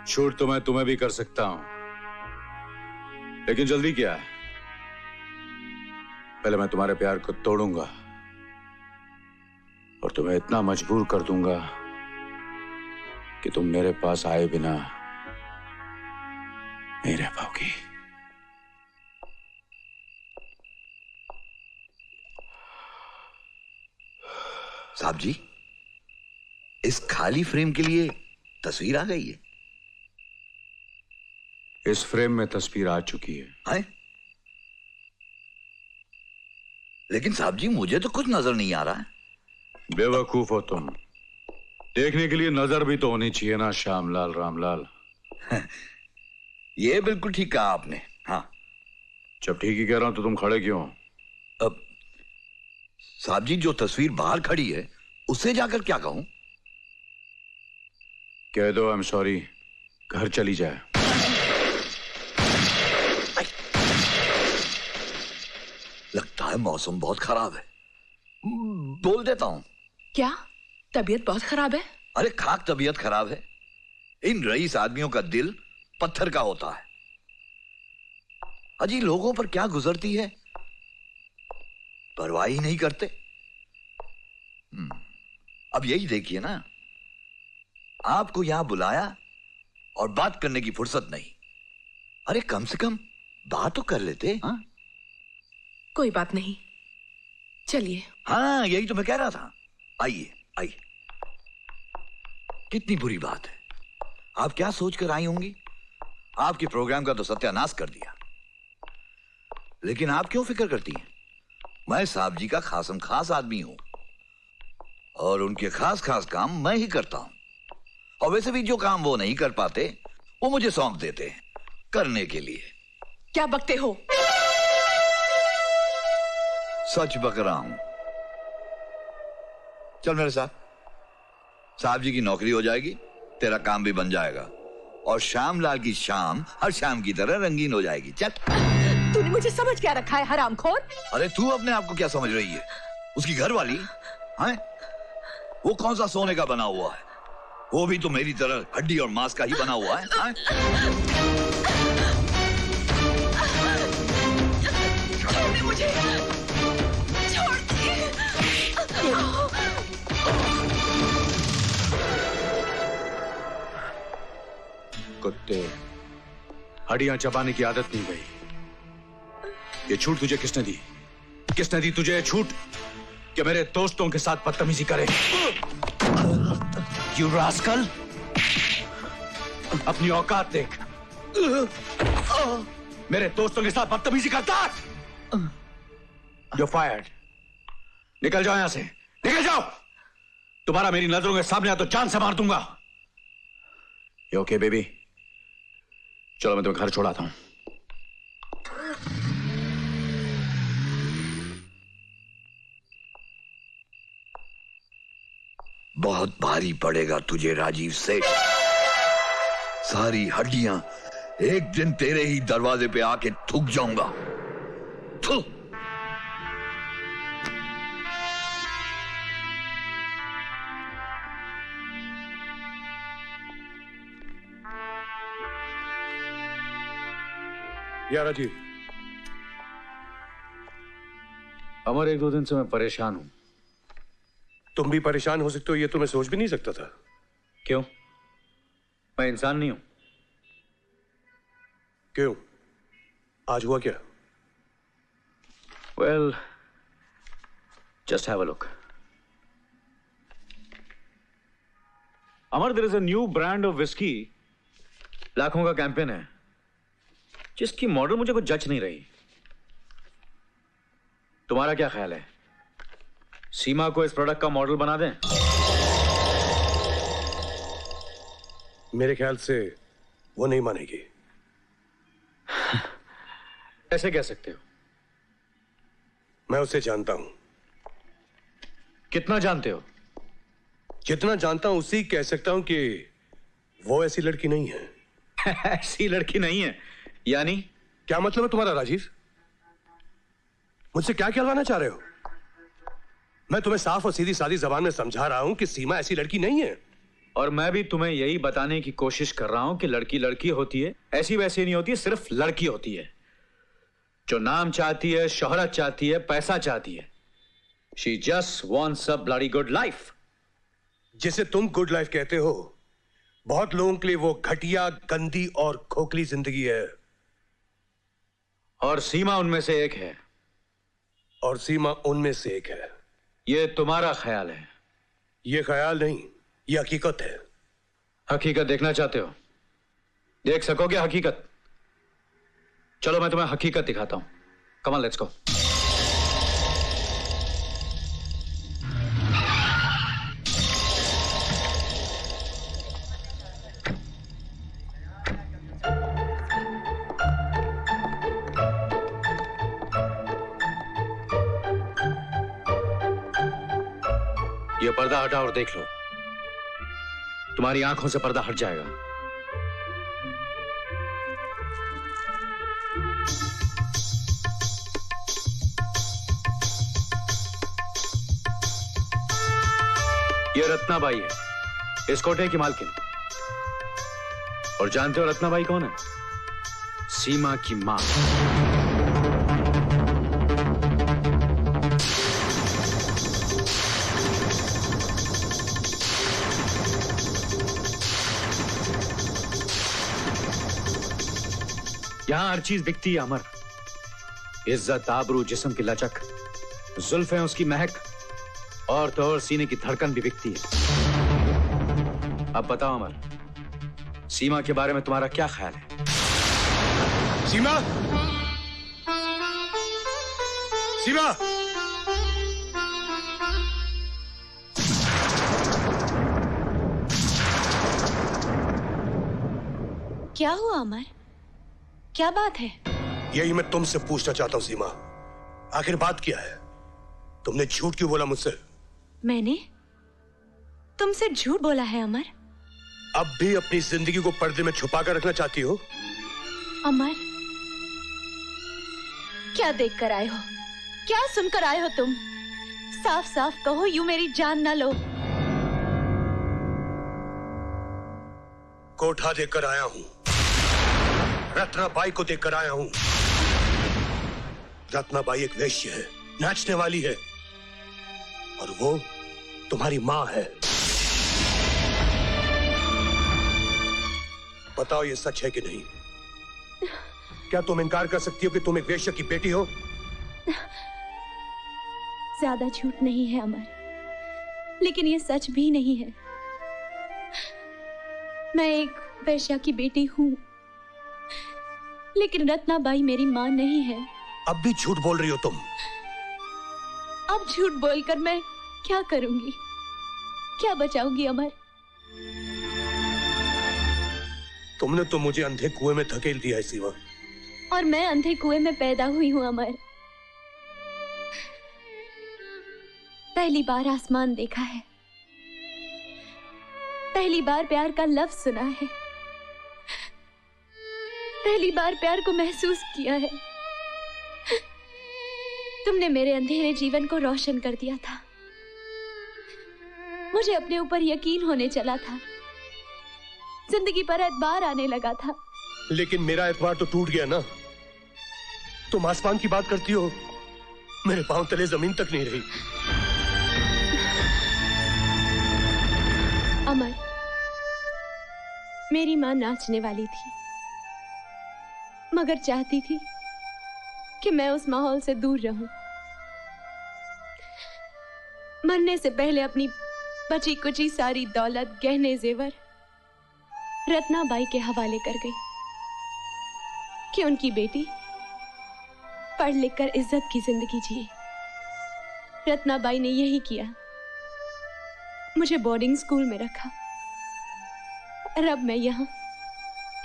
Shoot तो मैं तुम्हें भी कर सकता हूं, लेकिन जल्दी क्या है? पहले मैं तुम्हारे प्यार को तोड़ूंगा और तुम्हें इतना मजबूर कर दूंगा कि तुम मेरे पास आए बिना नहीं रह पाओगी। साहब जी, इस खाली फ्रेम के लिए तस्वीर आ गई है। इस फ्रेम में तस्वीर आ चुकी है। लेकिन साहब जी, मुझे तो कुछ नजर नहीं आ रहा है। बेवकूफ हो तुम। देखने के लिए नजर भी तो होनी चाहिए ना श्यामलाल रामलाल। ये बिल्कुल ठीक कहा आपने। हाँ, जब ठीक ही कह रहा हूं तो तुम खड़े क्यों? अब साहब जी, जो तस्वीर बाहर खड़ी है उससे जाकर क्या कहूं? कह दो आई एम सॉरी, घर चली जाए। लगता है मौसम बहुत खराब है, बोल देता हूं। क्या तबीयत बहुत खराब है? अरे खाक तबीयत खराब है। इन रईस आदमियों का दिल पत्थर का होता है। अजी लोगों पर क्या गुजरती है, परवाह ही नहीं करते। अब यही देखिए ना, आपको यहां बुलाया और बात करने की फुर्सत नहीं। अरे कम से कम बात तो कर लेते। हाँ, कोई बात नहीं, चलिए। हाँ, यही तो मैं कह रहा था। आइए आइए। कितनी बुरी बात है। आप क्या सोचकर आई होंगी? आपके प्रोग्राम का तो सत्यानाश कर दिया। लेकिन आप क्यों फिक्र करती हैं? मैं साहब जी का खासम खास आदमी हूं और उनके खास खास काम मैं ही करता हूं। और वैसे भी जो काम वो नहीं कर पाते वो मुझे सौंप देते हैं करने के लिए। क्या बकते हो? सच बक रहा हूं। चल मेरे साथ, साहब जी की नौकरी हो जाएगी, तेरा काम भी बन जाएगा और श्यामलाल की शाम हर शाम की तरह रंगीन हो जाएगी। चल। तूने मुझे समझ क्या रखा है हरामखोर? अरे तू अपने आप को क्या समझ रही है? उसकी घरवाली हैं? वो कौन सा सोने का बना हुआ है? वो भी तो मेरी तरह हड्डी और मांस का ही बना हुआ है। छोड़ मुझे, छोड़ दे। कुत्ते, हड्डियां चबाने की आदत नहीं गई। ये छूट तुझे किसने दी? किसने दी तुझे छूट कि मेरे दोस्तों के साथ बदतमीजी करे? You rascal! अपनी औकात देख। मेरे दोस्तों के साथ बदतमीजी करता है? You're fired. निकल जाओ यहां से, निकल जाओ। तुम्हारा मेरी नजरों के सामने आ तो जान से मार दूंगा। You okay, baby? चलो मैं तुम्हें घर छोड़ाता हूं। बहुत भारी पड़ेगा तुझे राजीव सेठ। सारी हड्डियां एक दिन तेरे ही दरवाजे पे आके थूक जाऊंगा। थू। या राजीव, अमर, एक दो दिन से मैं परेशान हूं। तुम भी परेशान हो सकते हो ये तो मैं सोच भी नहीं सकता था। क्यों? मैं इंसान नहीं हूं? क्यों? आज हुआ क्या? Well, just have a look. Amar, there is a new brand of whiskey. लाखों का कैंपेन है जिसकी मॉडल मुझे कुछ जच नहीं रही। तुम्हारा क्या ख्याल है? सीमा को इस प्रोडक्ट का मॉडल बना दें? मेरे ख्याल से वो नहीं मानेगी। ऐसे कह सकते हो? मैं उसे जानता हूं। कितना जानते हो? जितना जानता हूं उसी कह सकता हूं कि वो ऐसी लड़की नहीं है। ऐसी लड़की नहीं है यानी? क्या मतलब है तुम्हारा राजीव? मुझसे क्या कहलवाना चाह रहे हो? मैं तुम्हें साफ और सीधी सादी जबान में समझा रहा हूं कि सीमा ऐसी लड़की नहीं है। और मैं भी तुम्हें यही बताने की कोशिश कर रहा हूं कि लड़की लड़की होती है, ऐसी वैसी नहीं होती है, सिर्फ लड़की होती है जो नाम चाहती है, शोहरत चाहती है, पैसा चाहती है। She just wants a bloody good life. जिसे तुम गुड लाइफ कहते हो, बहुत लोगों के लिए वो घटिया, गंदी और खोखली जिंदगी है। और सीमा उनमें से एक है। और सीमा उनमें से एक है। ये तुम्हारा ख्याल है। ये ख्याल नहीं, ये हकीकत है। हकीकत देखना चाहते हो? देख सकोगे हकीकत? चलो मैं तुम्हें हकीकत दिखाता हूं। Come on, let's go. ये पर्दा हटा और देख लो। तुम्हारी आंखों से पर्दा हट जाएगा। ये रत्नाबाई है, इस कोठे की मालकिन। और जानते हो रत्नाबाई कौन है? सीमा की मां। यहां हर चीज बिकती है अमर। इज्जत, आबरू, जिस्म की लचक, जुल्फें, उसकी महक, और तो और सीने की धड़कन भी बिकती है। अब बताओ अमर, सीमा के बारे में तुम्हारा क्या ख्याल है? सीमा! सीमा! क्या हुआ अमर? क्या बात है? यही मैं तुमसे पूछना चाहता हूं सीमा। आखिर बात क्या है? तुमने झूठ क्यों बोला मुझसे? मैंने तुमसे झूठ बोला है अमर? अब भी अपनी जिंदगी को पर्दे में छुपा कर रखना चाहती हो? अमर, क्या देख कर आए हो? क्या सुनकर आए हो तुम? साफ साफ कहो, यूं मेरी जान ना लो। कोठा देकर आया हूं, रत्नाबाई को देखकर आया हूं। रत्नाबाई एक वेश्या है, नाचने वाली है, और वो तुम्हारी मां है। बताओ ये सच है कि नहीं? क्या तुम इनकार कर सकती हो कि तुम एक वेश्या की बेटी हो? ज्यादा झूठ नहीं है अमर, लेकिन ये सच भी नहीं है। मैं एक वेश्या की बेटी हूं, लेकिन रत्नाबाई मेरी मां नहीं है। अब भी झूठ बोल रही हो तुम। अब झूठ बोलकर मैं क्या करूंगी? क्या बचाऊंगी अमर? तुमने तो मुझे अंधे कुएं में धकेल दिया है सीमा। और मैं अंधे कुएं में पैदा हुई हूं अमर। पहली बार आसमान देखा है, पहली बार प्यार का लफ्ज सुना है, पहली बार प्यार को महसूस किया है। तुमने मेरे अंधेरे जीवन को रोशन कर दिया था। मुझे अपने ऊपर यकीन होने चला था, जिंदगी पर एतबार आने लगा था। लेकिन मेरा एतबार तो टूट गया ना। तुम आसमान की बात करती हो, मेरे पांव तले जमीन तक नहीं रही। अमर, मेरी मां नाचने वाली थी, मगर चाहती थी कि मैं उस माहौल से दूर रहूं। मरने से पहले अपनी बची कुची सारी दौलत, गहने, जेवर रत्नाबाई के हवाले कर गई कि उनकी बेटी पढ़ लिख कर इज्जत की जिंदगी जिए। रत्नाबाई ने यही किया, मुझे बोर्डिंग स्कूल में रखा, और अब मैं यहां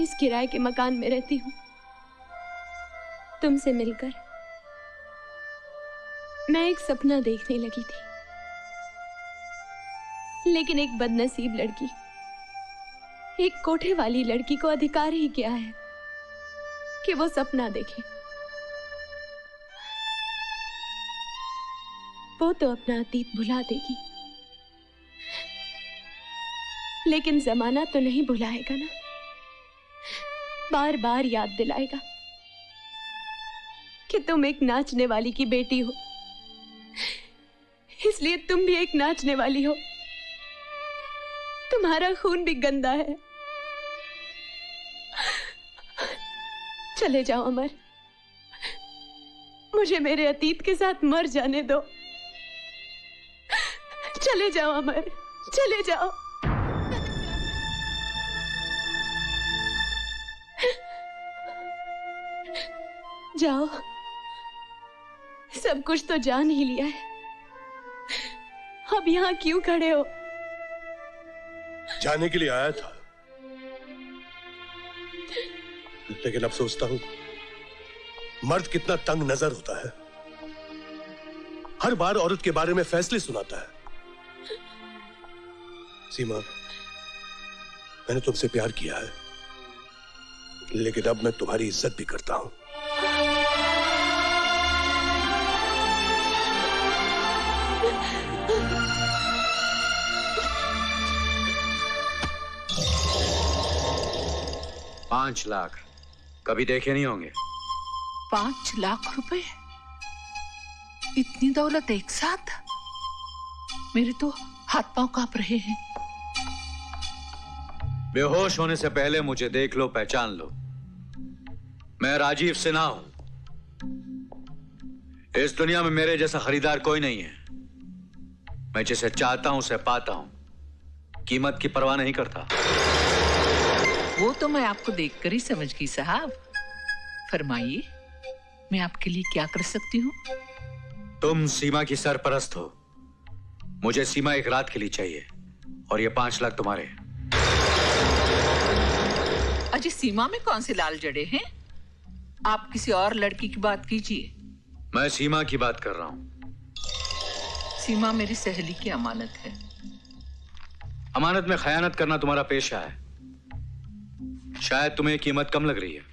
इस किराए के मकान में रहती हूं। तुमसे मिलकर मैं एक सपना देखने लगी थी, लेकिन एक बदनसीब लड़की, एक कोठे वाली लड़की को अधिकार ही क्या है कि वो सपना देखे। वो तो अपना अतीत भुला देगी, लेकिन जमाना तो नहीं भुलाएगा ना, बार बार याद दिलाएगा कि तुम एक नाचने वाली की बेटी हो, इसलिए तुम भी एक नाचने वाली हो। तुम्हारा खून भी गंदा है। चले जाओ अमर, मुझे मेरे अतीत के साथ मर जाने दो। चले जाओ अमर, चले जाओ। जाओ, सब कुछ तो जान ही लिया है, अब यहां क्यों खड़े हो? जाने के लिए आया था, लेकिन अब सोचता हूं मर्द कितना तंग नजर होता है। हर बार औरत के बारे में फैसले सुनाता है। सीमा, मैंने तुमसे प्यार किया है, लेकिन अब मैं तुम्हारी इज्जत भी करता हूं। $5 लाख कभी देखे नहीं होंगे। 5 लाख रुपए, इतनी दौलत एक साथ? मेरे तो हाथ पांव कांप रहे हैं। बेहोश होने से पहले मुझे देख लो, पहचान लो। मैं राजीव सिन्हा हूं। इस दुनिया में मेरे जैसा खरीदार कोई नहीं है। मैं जिसे चाहता हूं उसे पाता हूं, कीमत की परवाह नहीं करता। वो तो मैं आपको देखकर ही समझ गई साहब। फरमाइए, मैं आपके लिए क्या कर सकती हूँ? तुम सीमा की सरपरस्त हो। मुझे सीमा एक रात के लिए चाहिए, और ये 5 लाख तुम्हारे। अजय, सीमा में कौन से लाल जड़े हैं? आप किसी और लड़की की बात कीजिए। मैं सीमा की बात कर रहा हूं। सीमा मेरी सहेली की अमानत है। अमानत में खयानत करना तुम्हारा पेशा है। शायद तुम्हें कीमत कम लग रही है।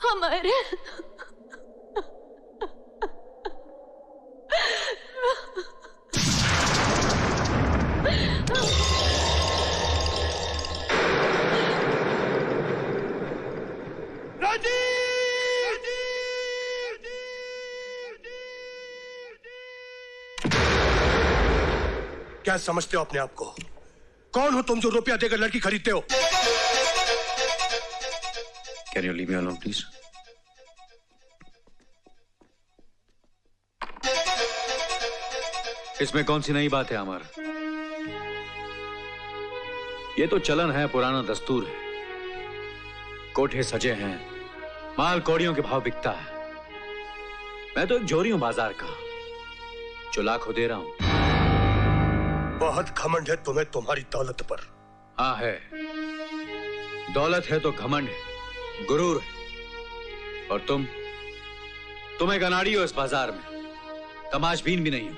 अमर, क्या समझते हो अपने आप को? कौन हो तुम जो रुपया देकर लड़की खरीदते हो? Can you leave me alone, please? इसमें कौन सी नई बात है अमर? ये तो चलन है, पुराना दस्तूर है। कोठे सजे हैं, माल कौड़ियों के भाव बिकता है। मैं तो एक जोरी हूं बाजार का, जो लाखों दे रहा हूं। बहुत घमंड है तुम्हें तुम्हारी दौलत पर। हाँ है, दौलत है तो घमंड है, गुरूर है। और तुम एक अनाड़ी हो इस बाजार में, तमाशबीन भी नहीं हो,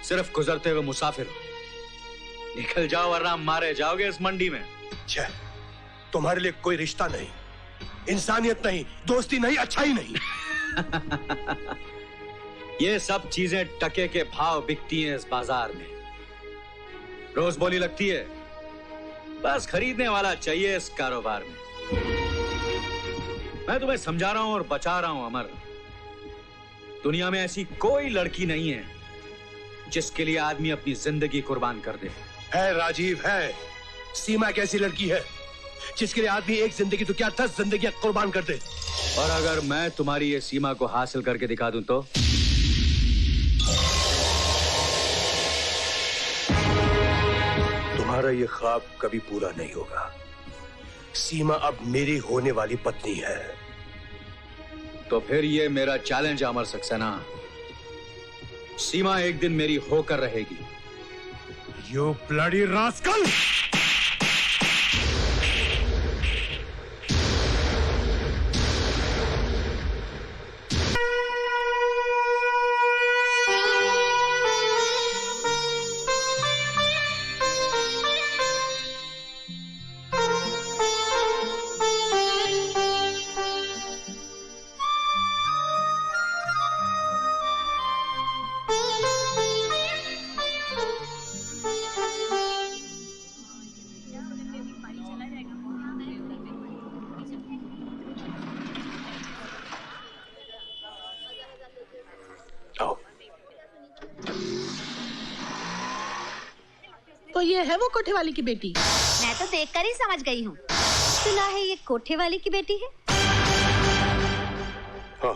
सिर्फ गुजरते हुए मुसाफिर हो। निकल जाओ वरना मारे जाओगे इस मंडी में। छे, तुम्हारे लिए कोई रिश्ता नहीं, इंसानियत नहीं, दोस्ती नहीं, अच्छाई नहीं। ये सब चीजें टके के भाव बिकती हैं इस बाजार में। रोज बोली लगती है, बस खरीदने वाला चाहिए इस कारोबार में। मैं तुम्हें समझा रहा हूं और बचा रहा हूं अमर। दुनिया में ऐसी कोई लड़की नहीं है जिसके लिए आदमी अपनी जिंदगी कुर्बान कर दे। है राजीव, है। सीमा एक ऐसी लड़की है जिसके लिए आदमी एक जिंदगी तो क्या 10 जिंदगियां कुर्बान कर दे। और अगर मैं तुम्हारी ये सीमा को हासिल करके दिखा दूं तो? तुम्हारा ये ख्वाब कभी पूरा नहीं होगा। सीमा अब मेरी होने वाली पत्नी है। तो फिर ये मेरा चैलेंज अमर सक्सेना, सीमा एक दिन मेरी होकर रहेगी। You bloody rascal! आओ। तो ये है वो कोठे वाली की बेटी? मैं तो देखकर ही समझ गई हूँ। सुना है ये कोठे वाली की बेटी है। हाँ,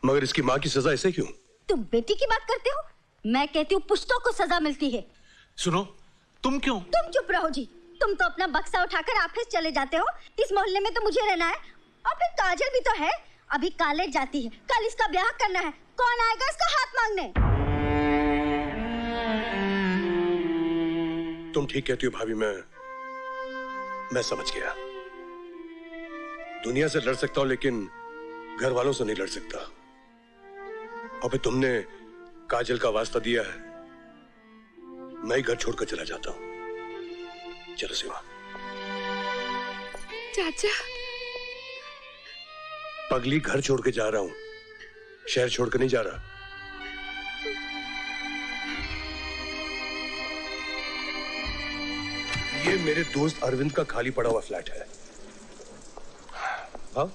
मगर इसकी माँ की सजा ऐसे क्यों? तुम बेटी की बात करते हो, मैं कहती हूँ पुश्तों को सजा मिलती है। सुनो, तुम क्यों? तुम चुप रहो जी। तुम तो अपना बक्सा उठाकर ऑफिस चले जाते हो। इस मोहल्ले में तो मुझे रहना है। और फिर काजल भी तो है, अभी कॉलेज जाती है, कल इसका ब्याह करना है। कौन आएगा इसका हाथ मांगने? तुम ठीक कहती हो भाभी, मैं समझ गया। दुनिया से लड़ सकता हूं लेकिन घर वालों से नहीं लड़ सकता। और फिर तुमने काजल का वास्ता दिया है, मैं ही घर छोड़कर चला जाता हूं। चलो सीमा। चाचा, पगली, घर छोड़ के जा रहा हूं, शहर छोड़कर नहीं जा रहा। ये मेरे दोस्त अरविंद का खाली पड़ा हुआ फ्लैट है। हाँ,